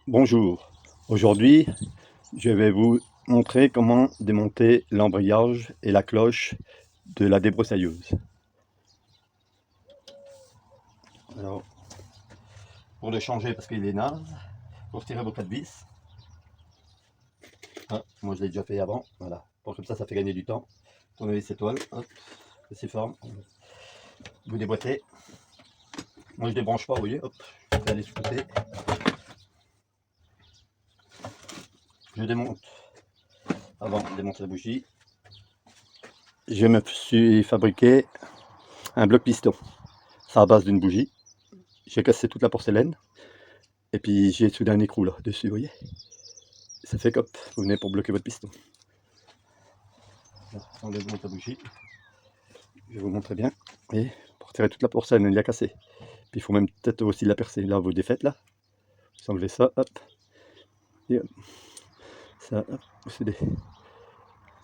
Bonjour, aujourd'hui je vais vous montrer comment démonter l'embrayage et la cloche de la débroussailleuse. Alors, pour le changer parce qu'il est naze, pour retirer vos 4 vis. Ah, moi je l'ai déjà fait avant, voilà. Pour comme ça fait gagner du temps. Tournez ces toiles, hop, c'est forme. Vous déboîtez. Moi je débranche pas, vous voyez, hop, je vais aller sur le côté. Je démonte. Avant de démonter la bougie, je me suis fabriqué un bloc piston. C'est à base d'une bougie. J'ai cassé toute la porcelaine. Et puis j'ai soudé un écrou là dessus, vous voyez. Ça fait cop, vous venez pour bloquer votre piston. Là, on démonte la bougie. Je vais vous montrer bien. Et pour retirer toute la porcelaine, il a cassé. Puis il faut même peut-être aussi la percer. Là, vous défaites là. Vous enlevez ça, hop. Et hop. Ça, hop, vous soudez.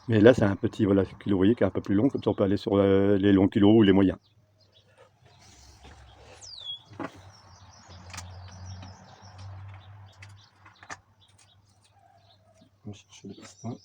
Mais là, c'est un petit voilà, kilo, vous voyez, qui est un peu plus long. Comme ça, on peut aller sur les longs kilos ou les moyens. On va chercher le piston.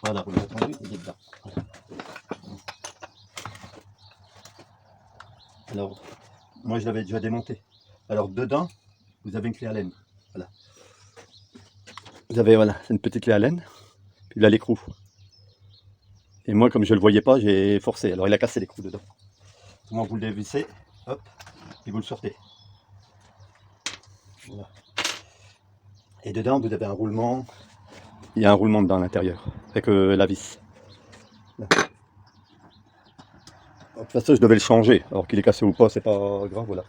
Voilà, vous l'avez entendu, il est dedans. Voilà. Alors, moi je l'avais déjà démonté. Alors dedans, vous avez une clé Allen. Voilà. Vous avez, voilà, c'est une petite clé Allen. Puis là, l'écrou. Et moi, comme je le voyais pas, j'ai forcé. Alors il a cassé l'écrou dedans. Comment vous le dévissez, hop, et vous le sortez. Voilà. Et dedans, vous avez un roulement. Il y a un roulement dedans à l'intérieur, avec la vis. Là. De toute façon, je devais le changer. Alors qu'il est cassé ou pas, c'est pas grave, voilà.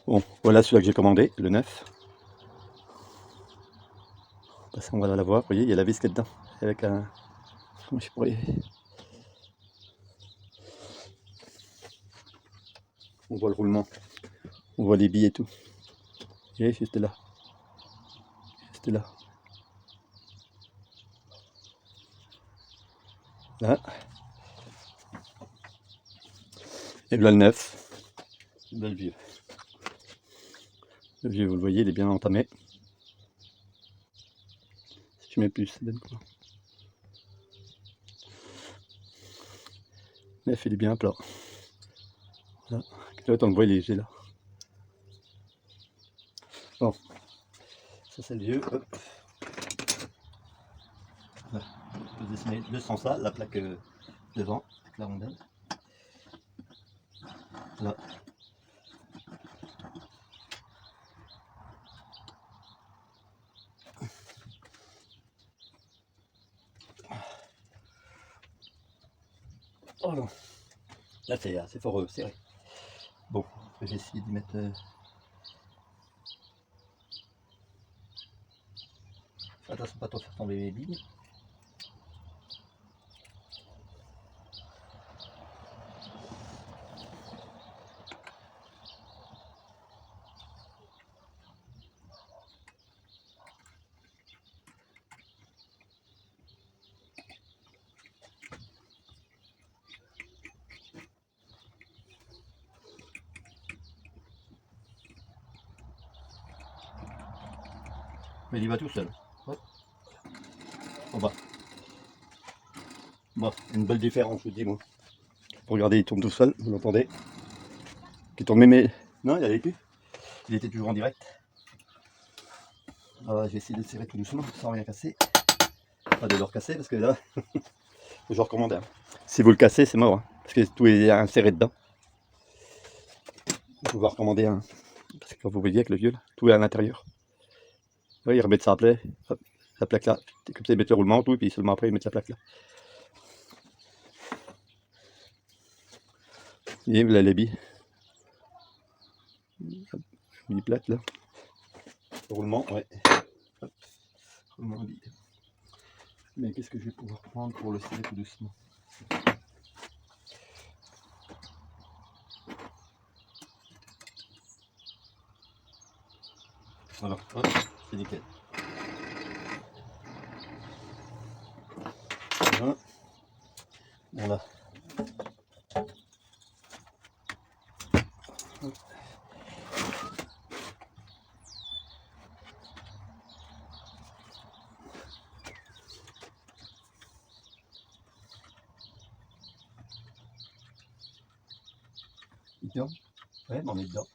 Bon, voilà celui-là que j'ai commandé, le 9. Parce qu'on va la voir, vous voyez, il y a la vis qui est dedans. Avec un. Comment je pourrais. On voit le roulement. On voit les billes et tout. Vous voyez, juste là. Juste là. Là. Et là le 9. Là le vieux. Le vieux, vous le voyez, il est bien entamé. Si je mets plus, ça donne quoi? 9, il est bien plat. Là, on le voit, il est léger là. Bon, ça c'est le vieux. Hop. Voilà. On peut dessiner le sens ça, la plaque devant, avec la rondelle. Là. Oh non. Là c'est fort serré. Bon, je vais essayer d'y mettre. Attention pas trop faire tomber les billes. Mais il y va tout seul. Hop. En bas. Bon, une belle différence, je vous dis moi. Regardez, il tourne tout seul, vous l'entendez. Qui tourne même. Non, il allait plus. Il était toujours en direct. Alors, je vais essayer de serrer tout doucement sans rien casser. Pas de le recasser parce que là, faut je recommande. Hein. Si vous le cassez, c'est mort. Hein, parce que tout est inséré dedans. Vous pouvez recommander un. Parce que quand vous voyez avec le vieux, là, tout est à l'intérieur. Oui, ils remettent ça à plat. Hop, la plaque là. Comme ça, ils mettent le roulement, tout, et puis seulement après, ils mettent la plaque là. Et vous les billes. Biplate là. Roulement, ouais. Hop. Roulement bi. Mais qu'est-ce que je vais pouvoir prendre pour le serrer tout doucement? Voilà, hop, c'est nickel. Voilà. Voilà. Bien. Ouais, on est dedans.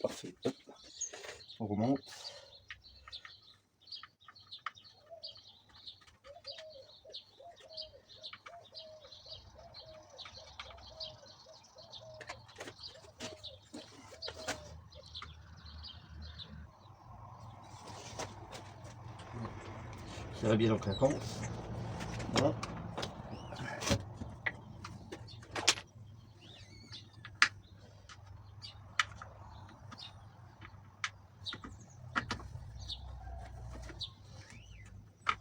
Parfait. Hop. On remonte. Ça va bien dans le craquant. Voilà.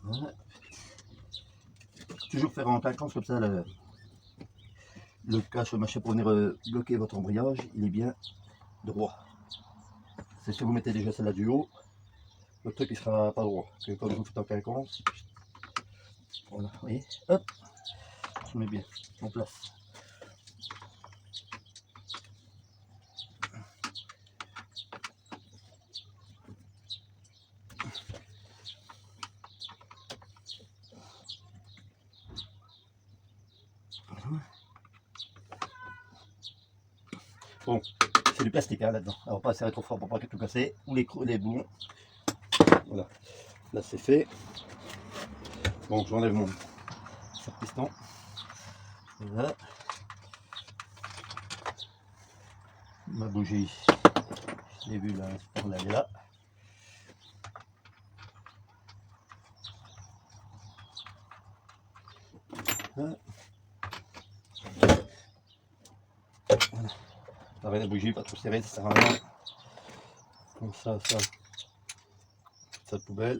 Voilà. Toujours faire en craquant comme ça le cache machin pour venir bloquer votre embrayage, il est bien droit. C'est si vous mettez déjà celle-là du haut, le truc il sera pas droit. Que quand vous faites en craquant, voilà, vous voyez, hop, je mets bien en place. Bon, c'est du plastique hein, là-dedans. Alors pas serrer trop fort pour pas tout casser. Ou les boulons. Voilà. Là c'est fait. Bon, j'enlève mon piston. Voilà. Ma bougie. Je l'ai vu là, on est là. Voilà. Pareil, la bougie, pas trop serrée, ça sert à rien. Comme ça, cette poubelle.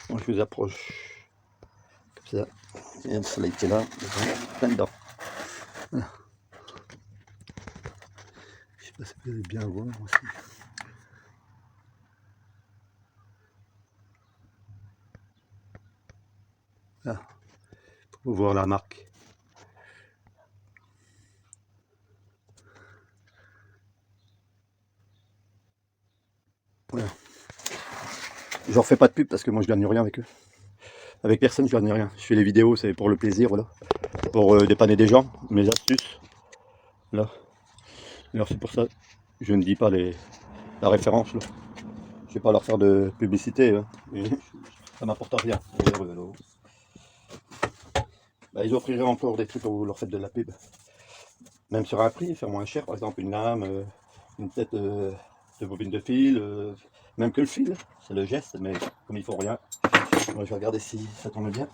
Bon, je vous approche comme ça. Il y a le soleil qui est là, plein dedans. Voilà. Je sais pas si vous allez bien voir aussi. Là, pour voir la marque. Voilà. J'en fais pas de pub parce que moi je gagne rien avec eux. Avec personne je gagne rien. Je fais les vidéos, c'est pour le plaisir, voilà. Pour dépanner des gens, mes astuces. Là. Alors c'est pour ça que je ne dis pas la référence là. Je vais pas leur faire de publicité, hein. Ça m'apporte rien. Bah, ils offriraient encore des trucs quand vous leur faites de la pub. Même sur un prix, faire moins cher, par exemple une lame, une tête de bobine de fil, même que le fil, c'est le geste, mais comme il faut rien, moi, je vais regarder si ça tourne bien.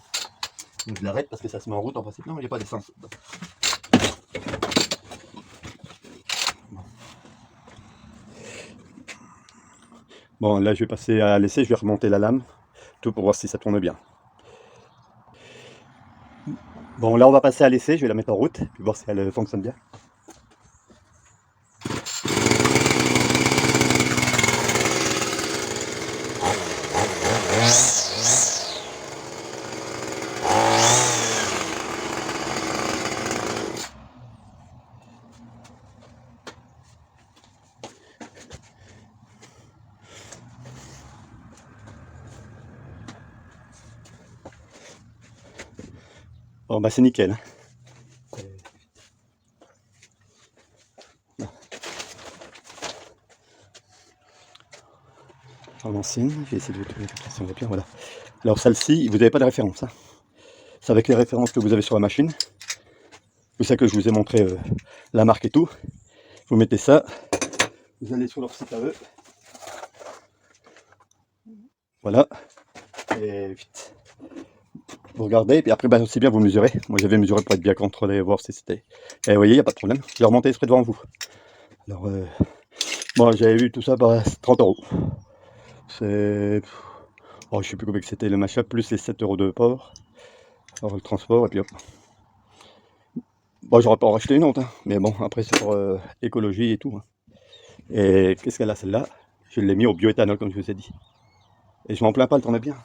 Donc je l'arrête parce que ça se met en route en principe. Non, il n'y a pas d'essence. Bon, là je vais passer à l'essai, je vais remonter la lame, tout pour voir si ça tourne bien. Bon, là on va passer à l'essai, je vais la mettre en route, puis voir si elle fonctionne bien. Bon bah c'est nickel. En l'ancienne, j'ai essayé de vous trouver quelque chose bien, voilà. Alors celle-ci, vous n'avez pas de référence. Hein. C'est avec les références que vous avez sur la machine. C'est ça que je vous ai montré la marque et tout. Vous mettez ça, vous allez sur leur site à eux. Voilà. Et vite. Vous regardez, et puis après, c'est bien, vous mesurez. Moi, j'avais mesuré pour être bien contrôlé, voir si c'était... Et vous voyez, il n'y a pas de problème. Je vais remonter exprès devant vous. Alors, moi, j'avais vu tout ça par 30 €. C'est... Oh, je sais plus combien que c'était le machin, plus les 7 € de port. Alors, le transport, et puis hop. Bon, j'aurais pas en racheté une autre, hein. Mais bon, après, c'est pour écologie et tout. Hein. Et qu'est-ce qu'elle a, celle-là? Je l'ai mis au bioéthanol, comme je vous ai dit. Et je m'en plains pas, elle tournait bien.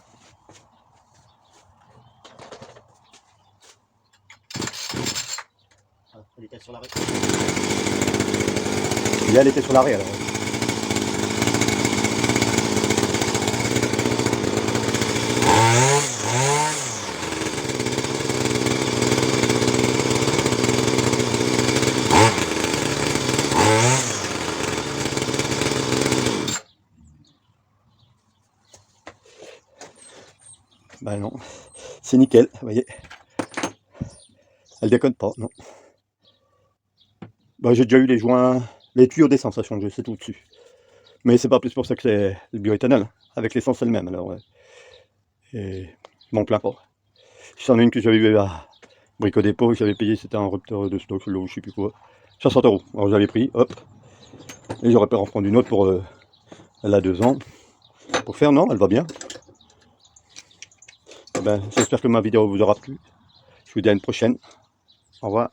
Elle était sur l'arrêt. Et elle était sur l'arrêt, alors. Bah non, c'est nickel, vous voyez. Elle déconne pas, non. Bah, j'ai déjà eu les joints, les tuyaux d'essence à changer, c'est tout dessus. Mais c'est pas plus pour ça que c'est le bioéthanol, avec l'essence elle-même, alors ouais. Et je m'en plains pas. J'en ai une que j'avais eu à Brico Dépôt, j'avais payé, c'était un rupteur de stock, là, je sais plus quoi. 60 €. Alors j'avais pris, hop. Et j'aurais pu en prendre une autre pour, elle a 2 ans. Pour faire, non, elle va bien. Eh ben, j'espère que ma vidéo vous aura plu. Je vous dis à une prochaine. Au revoir.